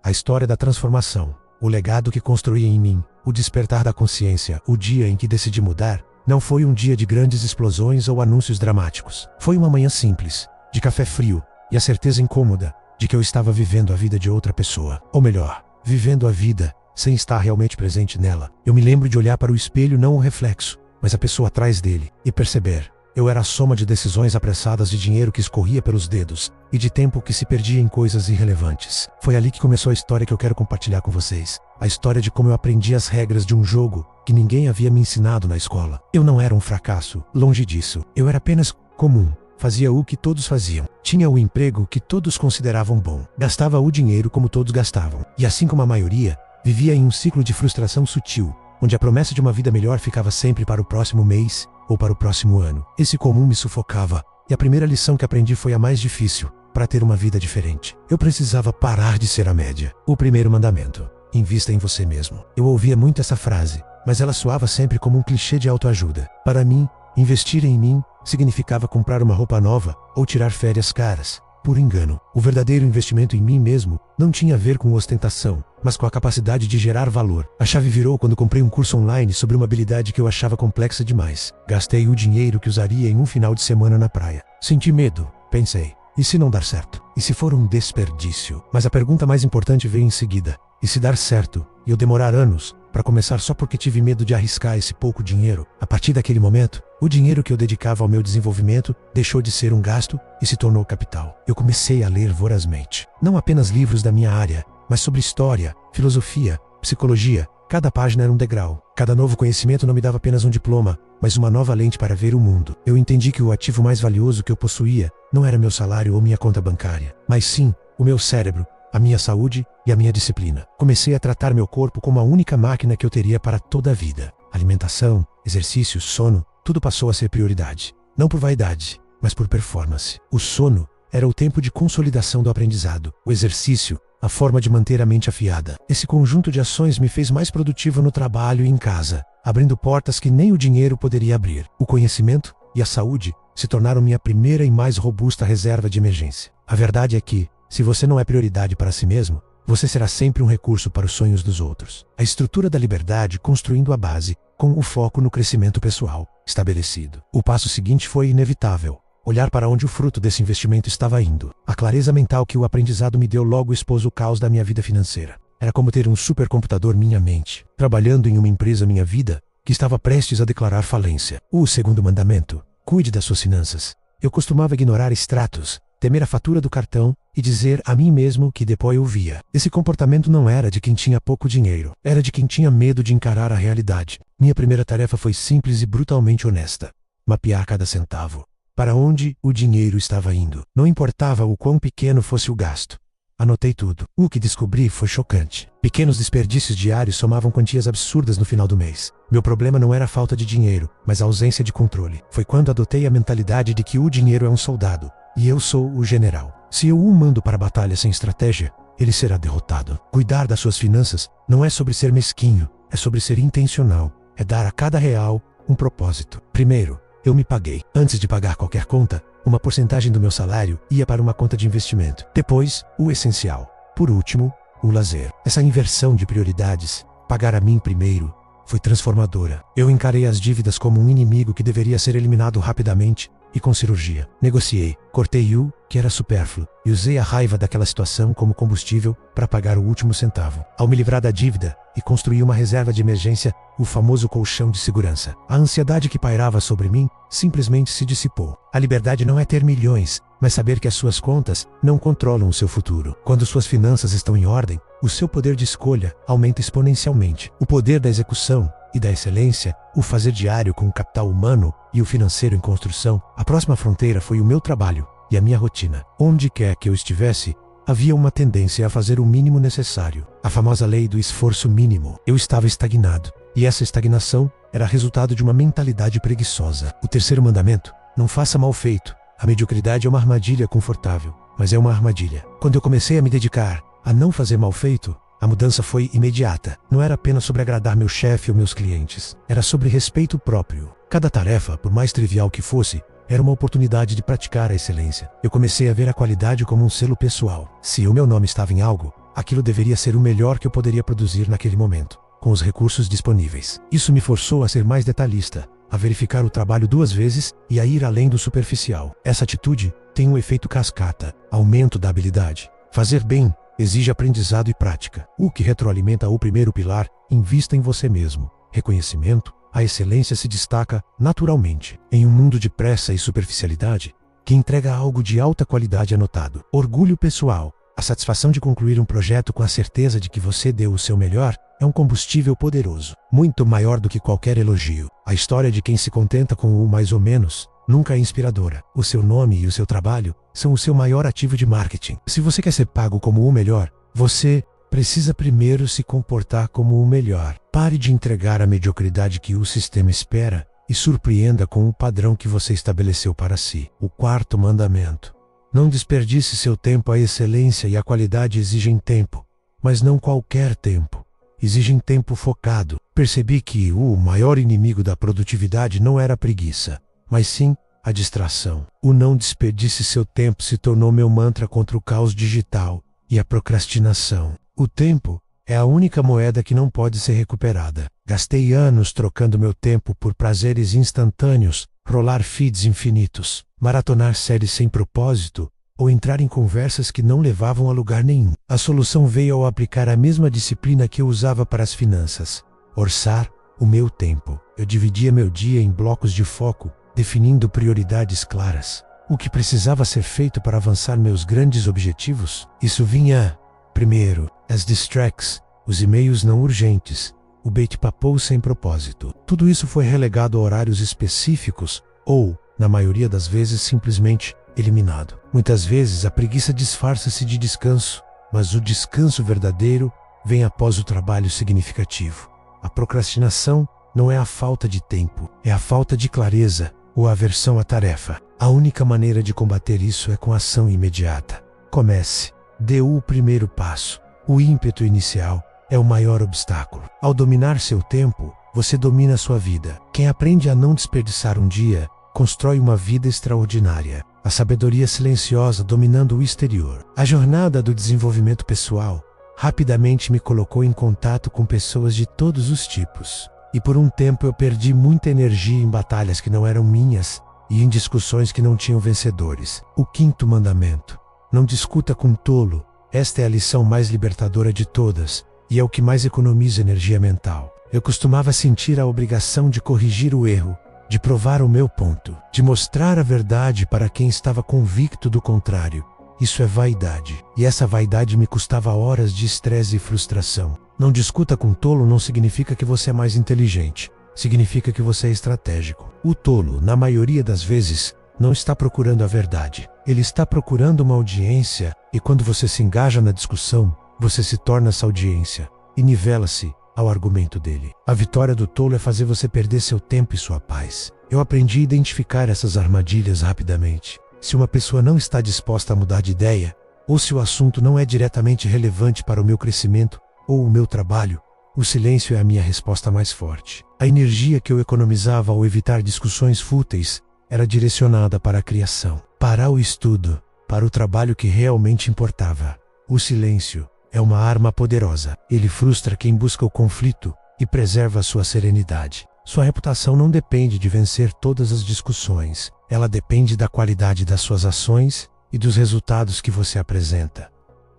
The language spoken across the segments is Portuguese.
A história da transformação, o legado que construí em mim, o despertar da consciência, o dia em que decidi mudar, não foi um dia de grandes explosões ou anúncios dramáticos. Foi uma manhã simples, de café frio, e a certeza incômoda de que eu estava vivendo a vida de outra pessoa. Ou melhor, vivendo a vida sem estar realmente presente nela. Eu me lembro de olhar para o espelho, não o reflexo, mas a pessoa atrás dele, e perceber: eu era a soma de decisões apressadas, de dinheiro que escorria pelos dedos, e de tempo que se perdia em coisas irrelevantes. Foi ali que começou a história que eu quero compartilhar com vocês. A história de como eu aprendi as regras de um jogo que ninguém havia me ensinado na escola. Eu não era um fracasso, longe disso. Eu era apenas comum. Fazia o que todos faziam. Tinha o emprego que todos consideravam bom. Gastava o dinheiro como todos gastavam. E assim como a maioria, vivia em um ciclo de frustração sutil, onde a promessa de uma vida melhor ficava sempre para o próximo mês ou para o próximo ano. Esse comum me sufocava, e a primeira lição que aprendi foi a mais difícil, para ter uma vida diferente. Eu precisava parar de ser a média. O primeiro mandamento: invista em você mesmo. Eu ouvia muito essa frase, mas ela soava sempre como um clichê de autoajuda. Para mim, investir em mim significava comprar uma roupa nova ou tirar férias caras. Por engano, o verdadeiro investimento em mim mesmo não tinha a ver com ostentação, mas com a capacidade de gerar valor. A chave virou quando comprei um curso online sobre uma habilidade que eu achava complexa demais. Gastei o dinheiro que usaria em um final de semana na praia. Senti medo, pensei: e se não dar certo? E se for um desperdício? Mas a pergunta mais importante veio em seguida: e se dar certo, e eu demorar anos para começar só porque tive medo de arriscar esse pouco dinheiro? A partir daquele momento, o dinheiro que eu dedicava ao meu desenvolvimento deixou de ser um gasto e se tornou capital. Eu comecei a ler vorazmente. Não apenas livros da minha área, mas sobre história, filosofia, psicologia. Cada página era um degrau. Cada novo conhecimento não me dava apenas um diploma, mas uma nova lente para ver o mundo. Eu entendi que o ativo mais valioso que eu possuía não era meu salário ou minha conta bancária, mas sim o meu cérebro, a minha saúde e a minha disciplina. Comecei a tratar meu corpo como a única máquina que eu teria para toda a vida. Alimentação, exercício, sono, tudo passou a ser prioridade. Não por vaidade, mas por performance. O sono era o tempo de consolidação do aprendizado. O exercício, a forma de manter a mente afiada. Esse conjunto de ações me fez mais produtivo no trabalho e em casa, abrindo portas que nem o dinheiro poderia abrir. O conhecimento e a saúde se tornaram minha primeira e mais robusta reserva de emergência. A verdade é que, se você não é prioridade para si mesmo, você será sempre um recurso para os sonhos dos outros. A estrutura da liberdade construindo a base, com o foco no crescimento pessoal estabelecido. O passo seguinte foi inevitável: olhar para onde o fruto desse investimento estava indo. A clareza mental que o aprendizado me deu logo expôs o caos da minha vida financeira. Era como ter um supercomputador minha mente, trabalhando em uma empresa minha vida, que estava prestes a declarar falência. O segundo mandamento: cuide das suas finanças. Eu costumava ignorar extratos, temer a fatura do cartão e dizer a mim mesmo que depois eu via. Esse comportamento não era de quem tinha pouco dinheiro, era de quem tinha medo de encarar a realidade. Minha primeira tarefa foi simples e brutalmente honesta: mapear cada centavo. Para onde o dinheiro estava indo. Não importava o quão pequeno fosse o gasto. Anotei tudo. O que descobri foi chocante. Pequenos desperdícios diários somavam quantias absurdas no final do mês. Meu problema não era a falta de dinheiro, mas a ausência de controle. Foi quando adotei a mentalidade de que o dinheiro é um soldado, e eu sou o general. Se eu o mando para a batalha sem estratégia, ele será derrotado. Cuidar das suas finanças não é sobre ser mesquinho, é sobre ser intencional. É dar a cada real um propósito. Primeiro, eu me paguei. Antes de pagar qualquer conta, uma porcentagem do meu salário ia para uma conta de investimento. Depois, o essencial. Por último, o lazer. Essa inversão de prioridades, pagar a mim primeiro, foi transformadora. Eu encarei as dívidas como um inimigo que deveria ser eliminado rapidamente e com cirurgia. Negociei, cortei o que era supérfluo e usei a raiva daquela situação como combustível para pagar o último centavo. Ao me livrar da dívida e construir uma reserva de emergência, o famoso colchão de segurança, a ansiedade que pairava sobre mim simplesmente se dissipou. A liberdade não é ter milhões, mas saber que as suas contas não controlam o seu futuro. Quando suas finanças estão em ordem, o seu poder de escolha aumenta exponencialmente. O poder da execução e da excelência, o fazer diário com o capital humano e o financeiro em construção. A próxima fronteira foi o meu trabalho e a minha rotina. Onde quer que eu estivesse, havia uma tendência a fazer o mínimo necessário. A famosa lei do esforço mínimo. Eu estava estagnado, e essa estagnação era resultado de uma mentalidade preguiçosa. O terceiro mandamento: não faça mal feito. A mediocridade é uma armadilha confortável, mas é uma armadilha. Quando eu comecei a me dedicar a não fazer mal feito, a mudança foi imediata. Não era apenas sobre agradar meu chefe ou meus clientes. Era sobre respeito próprio. Cada tarefa, por mais trivial que fosse, era uma oportunidade de praticar a excelência. Eu comecei a ver a qualidade como um selo pessoal. Se o meu nome estava em algo, Aquilo deveria ser o melhor que eu poderia produzir naquele momento, com os recursos disponíveis. Isso me forçou a ser mais detalhista, a verificar o trabalho 2 vezes e a ir além do superficial. Essa atitude tem um efeito cascata, aumento da habilidade. Fazer bem exige aprendizado e prática. O que retroalimenta o primeiro pilar: invista em você mesmo. Reconhecimento, a excelência se destaca naturalmente. Em um mundo de pressa e superficialidade, que entrega algo de alta qualidade é notado. Orgulho pessoal, a satisfação de concluir um projeto com a certeza de que você deu o seu melhor, é um combustível poderoso, muito maior do que qualquer elogio. A história de quem se contenta com o mais ou menos nunca é inspiradora. O seu nome e o seu trabalho são o seu maior ativo de marketing. Se você quer ser pago como o melhor, você precisa primeiro se comportar como o melhor. Pare de entregar a mediocridade que o sistema espera e surpreenda com o padrão que você estabeleceu para si. O 4º mandamento: não desperdice seu tempo. A excelência e a qualidade exigem tempo, mas não qualquer tempo. Exigem tempo focado. Percebi que o maior inimigo da produtividade não era a preguiça, mas sim a distração. O não desperdice seu tempo se tornou meu mantra contra o caos digital e a procrastinação. O tempo é a única moeda que não pode ser recuperada. Gastei anos trocando meu tempo por prazeres instantâneos, rolar feeds infinitos, maratonar séries sem propósito ou entrar em conversas que não levavam a lugar nenhum. A solução veio ao aplicar a mesma disciplina que eu usava para as finanças: orçar o meu tempo. Eu dividia meu dia em blocos de foco, definindo prioridades claras. O que precisava ser feito para avançar meus grandes objetivos? Isso vinha primeiro: as distracts, os e-mails não urgentes, o bate-papo sem propósito. Tudo isso foi relegado a horários específicos ou, na maioria das vezes, simplesmente eliminado. Muitas vezes a preguiça disfarça-se de descanso, mas o descanso verdadeiro vem após o trabalho significativo. A procrastinação não é a falta de tempo, é a falta de clareza ou aversão à tarefa. A única maneira de combater isso é com ação imediata. Comece. Dê o primeiro passo. O ímpeto inicial é o maior obstáculo. Ao dominar seu tempo, você domina sua vida. Quem aprende a não desperdiçar um dia, constrói uma vida extraordinária. A sabedoria silenciosa dominando o exterior. A jornada do desenvolvimento pessoal rapidamente me colocou em contato com pessoas de todos os tipos. E por um tempo eu perdi muita energia em batalhas que não eram minhas e em discussões que não tinham vencedores. O 5º mandamento: não discuta com tolo. Esta é a lição mais libertadora de todas e é o que mais economiza energia mental. Eu costumava sentir a obrigação de corrigir o erro, de provar o meu ponto, de mostrar a verdade para quem estava convicto do contrário. Isso é vaidade, e essa vaidade me custava horas de estresse e frustração. Não discuta com tolo não significa que você é mais inteligente, significa que você é estratégico. O tolo, na maioria das vezes, não está procurando a verdade. Ele está procurando uma audiência, e quando você se engaja na discussão, você se torna essa audiência e nivela-se ao argumento dele. A vitória do tolo é fazer você perder seu tempo e sua paz. Eu aprendi a identificar essas armadilhas rapidamente. Se uma pessoa não está disposta a mudar de ideia, ou se o assunto não é diretamente relevante para o meu crescimento ou o meu trabalho, o silêncio é a minha resposta mais forte. A energia que eu economizava ao evitar discussões fúteis era direcionada para a criação, para o estudo, para o trabalho que realmente importava. O silêncio é uma arma poderosa. Ele frustra quem busca o conflito e preserva sua serenidade. Sua reputação não depende de vencer todas as discussões. Ela depende da qualidade das suas ações e dos resultados que você apresenta.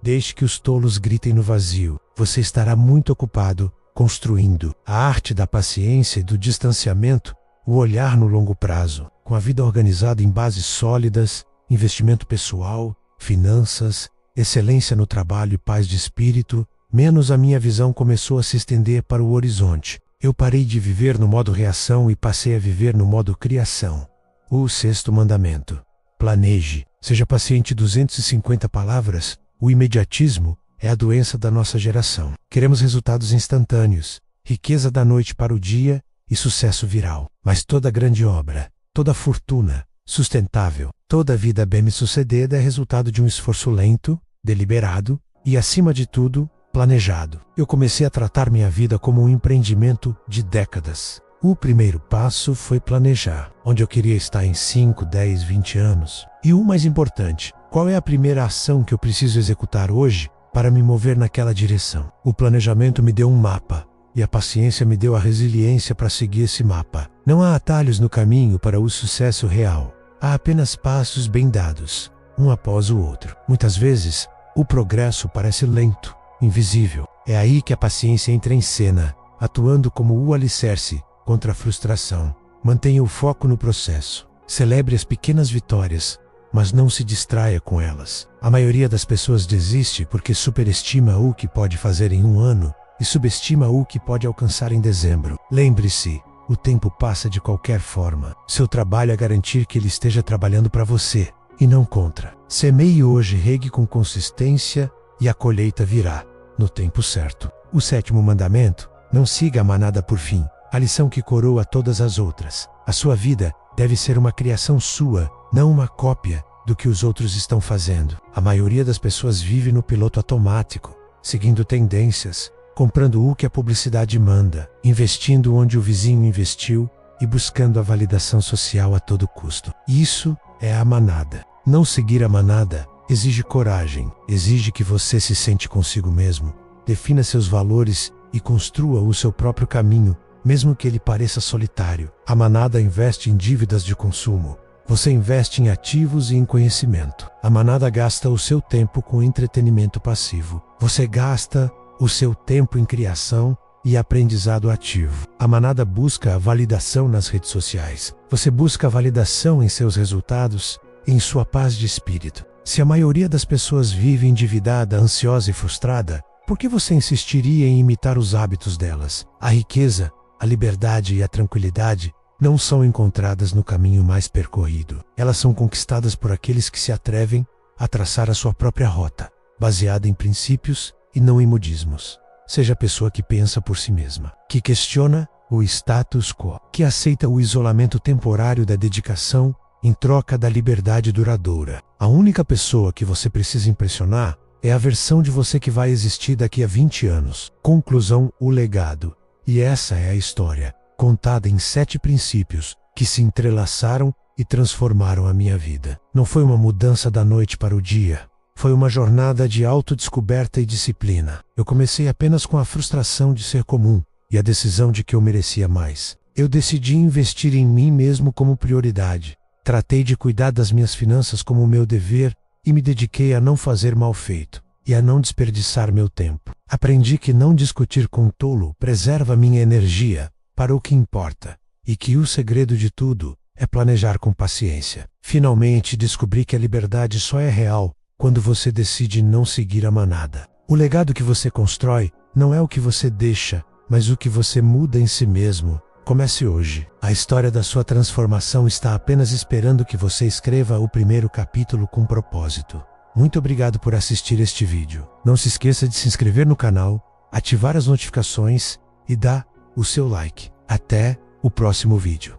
Deixe que os tolos gritem no vazio. Você estará muito ocupado construindo a arte da paciência e do distanciamento, o olhar no longo prazo, com a vida organizada em bases sólidas, investimento pessoal, finanças, excelência no trabalho e paz de espírito, menos a minha visão começou a se estender para o horizonte. Eu parei de viver no modo reação e passei a viver no modo criação. O 6º mandamento: planeje. Seja paciente. 250 palavras. O imediatismo é a doença da nossa geração. Queremos resultados instantâneos, riqueza da noite para o dia e sucesso viral. Mas toda grande obra, toda fortuna sustentável, toda vida bem-sucedida é resultado de um esforço lento, deliberado e, acima de tudo, planejado. Eu comecei a tratar minha vida como um empreendimento de décadas. O primeiro passo foi planejar onde eu queria estar em 5, 10, 20 anos. E o mais importante, qual é a primeira ação que eu preciso executar hoje para me mover naquela direção. O planejamento me deu um mapa, e a paciência me deu a resiliência para seguir esse mapa. Não há atalhos no caminho para o sucesso real. Há apenas passos bem dados, um após o outro. Muitas vezes, o progresso parece lento, invisível. É aí que a paciência entra em cena, atuando como o alicerce contra a frustração. Mantenha o foco no processo. Celebre as pequenas vitórias, mas não se distraia com elas. A maioria das pessoas desiste porque superestima o que pode fazer em um ano e subestima o que pode alcançar em dezembro. Lembre-se, o tempo passa de qualquer forma. Seu trabalho é garantir que ele esteja trabalhando para você e não contra. Semeie hoje, regue com consistência e a colheita virá no tempo certo. O 7º mandamento: não siga a manada por fim, a lição que coroa todas as outras. A sua vida deve ser uma criação sua, não uma cópia do que os outros estão fazendo. A maioria das pessoas vive no piloto automático, seguindo tendências, comprando o que a publicidade manda, investindo onde o vizinho investiu e buscando a validação social a todo custo. Isso é a manada. Não seguir a manada exige coragem, exige que você se sente consigo mesmo, defina seus valores e construa o seu próprio caminho, mesmo que ele pareça solitário. A manada investe em dívidas de consumo. Você investe em ativos e em conhecimento. A manada gasta o seu tempo com entretenimento passivo. Você gasta o seu tempo em criação e aprendizado ativo. A manada busca a validação nas redes sociais. Você busca a validação em seus resultados e em sua paz de espírito. Se a maioria das pessoas vive endividada, ansiosa e frustrada, por que você insistiria em imitar os hábitos delas? A riqueza, a liberdade e a tranquilidade não são encontradas no caminho mais percorrido. Elas são conquistadas por aqueles que se atrevem a traçar a sua própria rota, baseada em princípios e não em modismos. Seja a pessoa que pensa por si mesma, que questiona o status quo, que aceita o isolamento temporário da dedicação em troca da liberdade duradoura. A única pessoa que você precisa impressionar é a versão de você que vai existir daqui a 20 anos. Conclusão: o legado. E essa é a história, contada em 7 princípios que se entrelaçaram e transformaram a minha vida. Não foi uma mudança da noite para o dia. Foi uma jornada de autodescoberta e disciplina. Eu comecei apenas com a frustração de ser comum e a decisão de que eu merecia mais. Eu decidi investir em mim mesmo como prioridade. Tratei de cuidar das minhas finanças como meu dever e me dediquei a não fazer mal feito e a não desperdiçar meu tempo. Aprendi que não discutir com tolo preserva minha energia para o que importa e que o segredo de tudo é planejar com paciência. Finalmente descobri que a liberdade só é real quando você decide não seguir a manada. O legado que você constrói não é o que você deixa, mas o que você muda em si mesmo. Comece hoje. A história da sua transformação está apenas esperando que você escreva o primeiro capítulo com propósito. Muito obrigado por assistir este vídeo. Não se esqueça de se inscrever no canal, ativar as notificações e dar o seu like. Até o próximo vídeo.